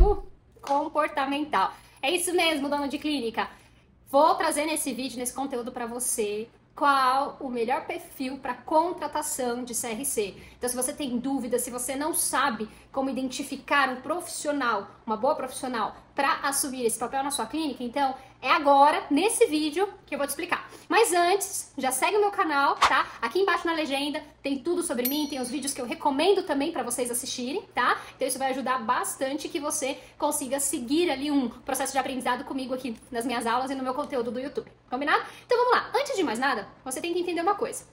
perfil comportamental. É isso mesmo, dona de clínica. Vou trazer nesse vídeo, nesse conteúdo para você, qual o melhor perfil para contratação de CRC. Então, se você tem dúvidas, se você não sabe como identificar um profissional, uma boa profissional, para assumir esse papel na sua clínica, então é agora, nesse vídeo, que eu vou te explicar. Mas antes, já segue o meu canal, tá? Aqui embaixo na legenda tem tudo sobre mim, tem os vídeos que eu recomendo também para vocês assistirem, tá? Então isso vai ajudar bastante que você consiga seguir ali um processo de aprendizado comigo aqui nas minhas aulas e no meu conteúdo do YouTube, combinado? Então vamos lá, antes de mais nada, você tem que entender uma coisa.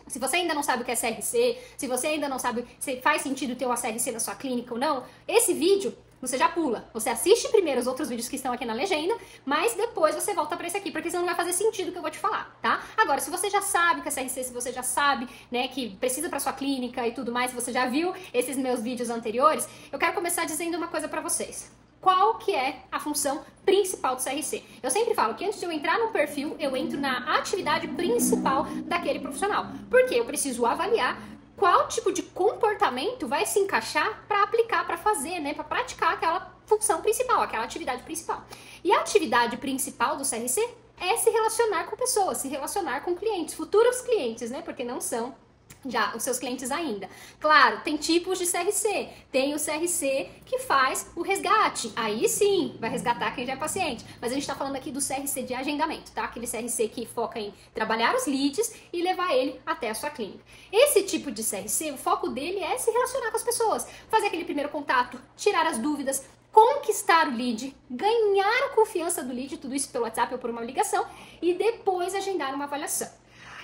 Se você ainda não sabe o que é CRC, se você ainda não sabe se faz sentido ter uma CRC na sua clínica ou não, esse vídeo você já pula. Você assiste primeiro os outros vídeos que estão aqui na legenda, mas depois você volta pra esse aqui, porque senão não vai fazer sentido o que eu vou te falar, tá? Agora, se você já sabe o que é CRC, se você já sabe, né, que precisa pra sua clínica e tudo mais, se você já viu esses meus vídeos anteriores, eu quero começar dizendo uma coisa pra vocês. Qual que é a função principal do CRC? Eu sempre falo que antes de eu entrar no perfil, eu entro na atividade principal daquele profissional. Porque eu preciso avaliar qual tipo de comportamento vai se encaixar para aplicar, para fazer, né, para praticar aquela função principal, aquela atividade principal. E a atividade principal do CRC é se relacionar com pessoas, se relacionar com clientes, futuros clientes, né, porque não são já os seus clientes ainda. Claro, tem tipos de CRC. Tem o CRC que faz o resgate. Aí sim, vai resgatar quem já é paciente. Mas a gente tá falando aqui do CRC de agendamento, tá? Aquele CRC que foca em trabalhar os leads e levar ele até a sua clínica. Esse tipo de CRC, o foco dele é se relacionar com as pessoas. Fazer aquele primeiro contato, tirar as dúvidas, conquistar o lead, ganhar a confiança do lead, tudo isso pelo WhatsApp ou por uma ligação, e depois agendar uma avaliação.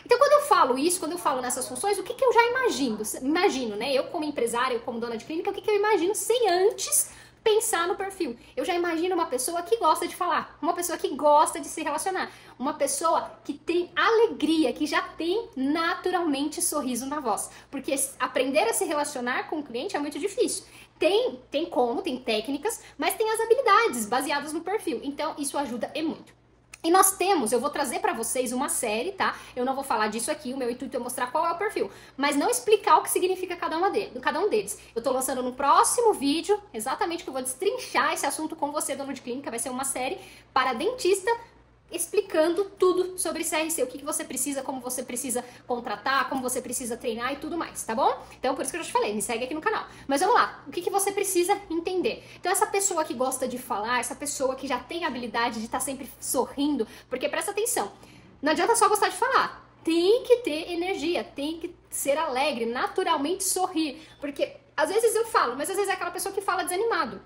Então, quando eu falo isso, quando eu falo nessas funções, o que eu já imagino? Imagino, né? Eu como empresária, eu como dona de clínica, o que eu imagino sem antes pensar no perfil? Eu já imagino uma pessoa que gosta de falar, uma pessoa que gosta de se relacionar, uma pessoa que tem alegria, que já tem naturalmente sorriso na voz. Porque aprender a se relacionar com o cliente é muito difícil. Tem técnicas, mas tem as habilidades baseadas no perfil. Então, isso ajuda e muito. E nós temos, eu vou trazer pra vocês uma série, tá? Eu não vou falar disso aqui, o meu intuito é mostrar qual é o perfil, mas não explicar o que significa cada um deles. Eu tô lançando no próximo vídeo, exatamente que eu vou destrinchar esse assunto com você, dono de clínica, vai ser uma série para dentista, explicando tudo sobre CRC, o que você precisa, como você precisa contratar, como você precisa treinar e tudo mais, tá bom? Então, por isso que eu já te falei, me segue aqui no canal. Mas vamos lá, o que você precisa entender? Então, essa pessoa que gosta de falar, essa pessoa que já tem a habilidade de estar sempre sorrindo, porque presta atenção, não adianta só gostar de falar, tem que ter energia, tem que ser alegre, naturalmente sorrir, porque às vezes eu falo, mas às vezes é aquela pessoa que fala desanimado.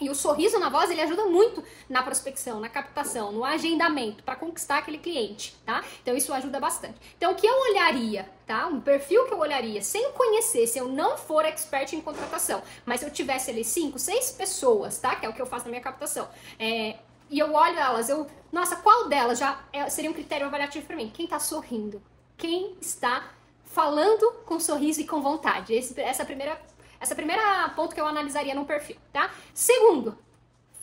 E o sorriso na voz, ele ajuda muito na prospecção, na captação, no agendamento, para conquistar aquele cliente, tá? Então isso ajuda bastante. Então o que eu olharia, tá? Um perfil que eu olharia sem conhecer, se eu não for expert em contratação, mas eu tivesse ali 5, 6 pessoas, tá? Que é o que eu faço na minha captação. E eu olho elas, nossa, qual delas já seria um critério avaliativo para mim? Quem tá sorrindo? Quem está falando com sorriso e com vontade? Essa primeira ponto que eu analisaria no perfil, tá? Segundo,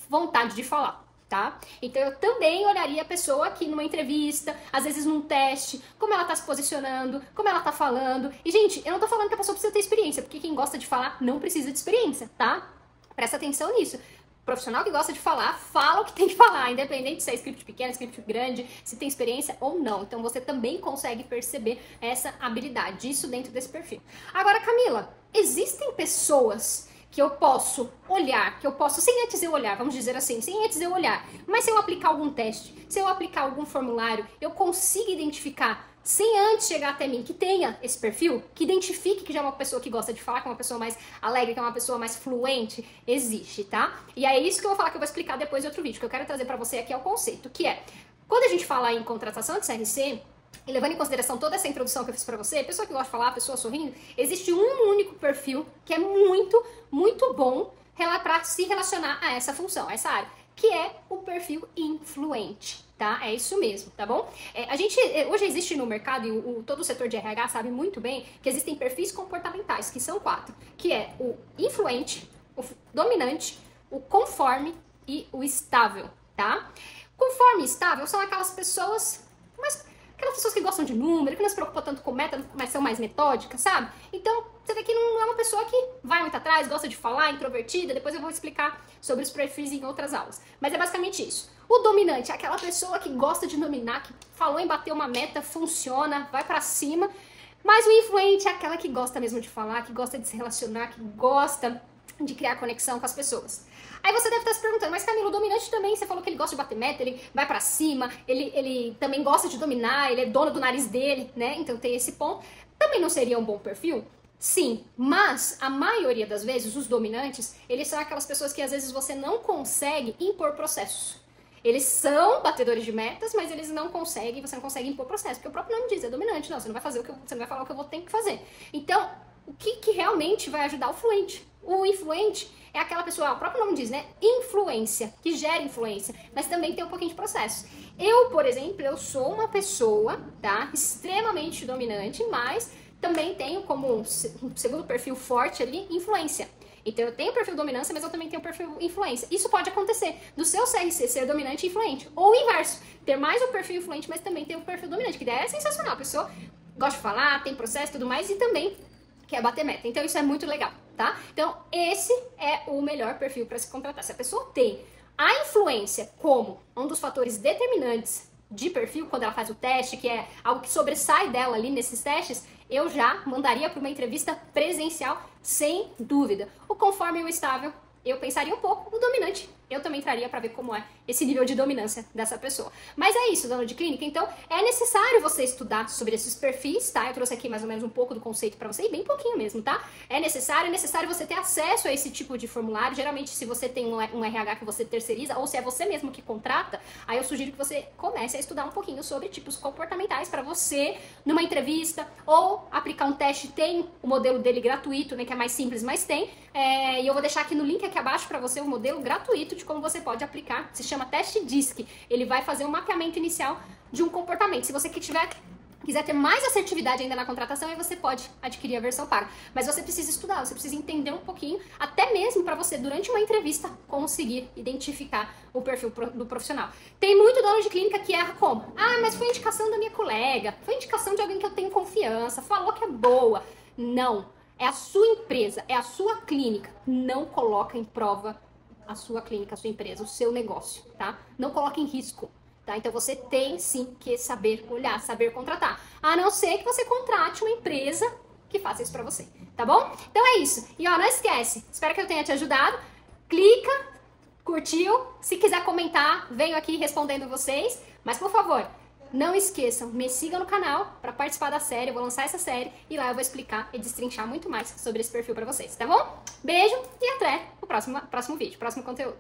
vontade de falar, tá? Então eu também olharia a pessoa aqui numa entrevista, às vezes num teste, como ela tá se posicionando, como ela tá falando. E, gente, eu não tô falando que a pessoa precisa ter experiência, porque quem gosta de falar não precisa de experiência, tá? Presta atenção nisso. Profissional que gosta de falar, fala o que tem que falar, independente se é script pequeno, script grande, se tem experiência ou não. Então você também consegue perceber essa habilidade, isso dentro desse perfil. Agora, Camila, existem pessoas que eu posso olhar, que eu posso, sem antes eu olhar, vamos dizer assim, sem antes eu olhar, mas se eu aplicar algum teste, se eu aplicar algum formulário, eu consigo identificar, sem antes chegar até mim, que tenha esse perfil, que identifique que já é uma pessoa que gosta de falar, que é uma pessoa mais alegre, que é uma pessoa mais fluente, existe, tá? E é isso que eu vou falar, que eu vou explicar depois em outro vídeo, que eu quero trazer pra você aqui é o conceito, que é, quando a gente fala em contratação de CRC, e levando em consideração toda essa introdução que eu fiz pra você, pessoa que gosta de falar, pessoa sorrindo, existe um único perfil que é muito, muito bom pra se relacionar a essa função, a essa área, que é o perfil influente, tá? É isso mesmo, tá bom? Hoje existe no mercado, e todo o setor de RH sabe muito bem, que existem perfis comportamentais, que são 4, que é o influente, o dominante, o conforme e o estável, tá? Conforme e estável são aquelas pessoas mais aquelas pessoas que gostam de número, que não se preocupam tanto com meta, mas são mais metódicas, sabe? Então, você vê que não é uma pessoa que vai muito atrás, gosta de falar, introvertida, depois eu vou explicar sobre os perfis em outras aulas. Mas é basicamente isso. O dominante é aquela pessoa que gosta de dominar, que falou em bater uma meta, funciona, vai pra cima. Mas o influente é aquela que gosta mesmo de falar, que gosta de se relacionar, que gosta de criar conexão com as pessoas. Aí você deve estar se perguntando, mas Camila, o dominante também, você falou que ele gosta de bater meta, ele vai pra cima, ele também gosta de dominar, ele é dono do nariz dele, né? Então tem esse ponto. Também não seria um bom perfil? Sim, mas a maioria das vezes os dominantes, eles são aquelas pessoas que às vezes você não consegue impor processos. Eles são batedores de metas, mas eles não conseguem, você não consegue impor processo, porque o próprio nome diz, é dominante, não, você não vai fazer você não vai falar o que eu vou ter que fazer. Então, o que realmente vai ajudar o fluente? O influente é aquela pessoa, o próprio nome diz, né? Influência, que gera influência, mas também tem um pouquinho de processo. Eu, por exemplo, eu sou uma pessoa, tá? Extremamente dominante, mas também tenho como segundo perfil forte ali, influência. Então eu tenho perfil dominância, mas eu também tenho perfil influência. Isso pode acontecer do seu CRC ser dominante e influente. Ou o inverso, ter mais o perfil influente, mas também ter o perfil dominante, que daí é sensacional. A pessoa gosta de falar, tem processo e tudo mais, e também quer bater meta. Então isso é muito legal, tá? Então esse é o melhor perfil para se contratar. Se a pessoa tem a influência como um dos fatores determinantes de perfil, quando ela faz o teste, que é algo que sobressai dela ali nesses testes, eu já mandaria para uma entrevista presencial, sem dúvida. O conforme e o estável, eu pensaria um pouco. O dominante, eu também traria para ver como é esse nível de dominância dessa pessoa. Mas é isso, dono de clínica. Então, é necessário você estudar sobre esses perfis, tá? Eu trouxe aqui mais ou menos um pouco do conceito para você, e bem pouquinho mesmo, tá? É necessário você ter acesso a esse tipo de formulário. Geralmente, se você tem um RH que você terceiriza, ou se é você mesmo que contrata, aí eu sugiro que você comece a estudar um pouquinho sobre tipos comportamentais para você, numa entrevista, ou aplicar um teste. Tem o modelo dele gratuito, né? Que é mais simples, mas tem. E eu vou deixar aqui no link aqui abaixo para você o modelo gratuito de como você pode aplicar. Se chama teste DISC. Ele vai fazer um mapeamento inicial de um comportamento. Se você quiser ter mais assertividade ainda na contratação, aí você pode adquirir a versão paga. Mas você precisa estudar, você precisa entender um pouquinho, até mesmo para você, durante uma entrevista, conseguir identificar o perfil do profissional. Tem muito dono de clínica que erra como? Ah, mas foi indicação da minha colega, foi indicação de alguém que eu tenho confiança, falou que é boa. Não. É a sua empresa, é a sua clínica. Não coloca em prova a sua clínica, a sua empresa, o seu negócio, tá? Não coloca em risco, tá? Então você tem sim que saber olhar, saber contratar. A não ser que você contrate uma empresa que faça isso pra você, tá bom? Então é isso. E ó, não esquece, espero que eu tenha te ajudado. Clica, curtiu. Se quiser comentar, venho aqui respondendo vocês. Mas por favor, não esqueçam, me sigam no canal para participar da série, eu vou lançar essa série e lá eu vou explicar e destrinchar muito mais sobre esse perfil para vocês, tá bom? Beijo e até o próximo vídeo, próximo conteúdo.